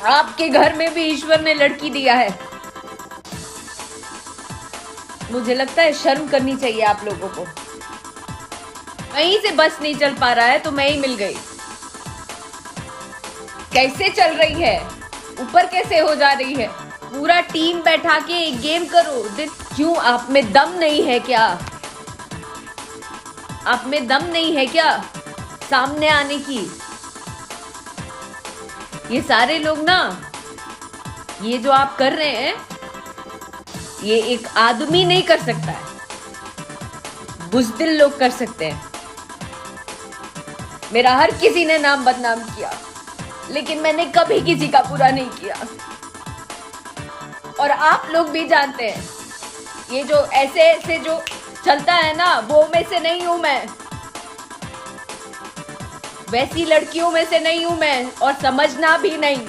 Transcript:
आपके घर में भी ईश्वर ने लड़की दिया है। मुझे लगता है शर्म करनी चाहिए आप लोगों को। कहीं से बस नहीं चल पा रहा है तो मैं ही मिल गई। कैसे चल रही है, ऊपर कैसे हो जा रही है। पूरा टीम बैठा के एक गेम करो। क्यों, आप में दम नहीं है क्या? आप में दम नहीं है क्या सामने आने की? ये सारे लोग ना, ये जो आप कर रहे हैं, ये एक आदमी नहीं कर सकता है, बुज़दिल लोग कर सकते हैं। मेरा हर किसी ने नाम बदनाम किया, लेकिन मैंने कभी किसी का बुरा नहीं किया। और आप लोग भी जानते हैं, ये जो ऐसे ऐसे जो चलता है ना, वो में से नहीं हूं मैं, वैसी लड़कियों में से नहीं हूं मैं, और समझना भी नहीं।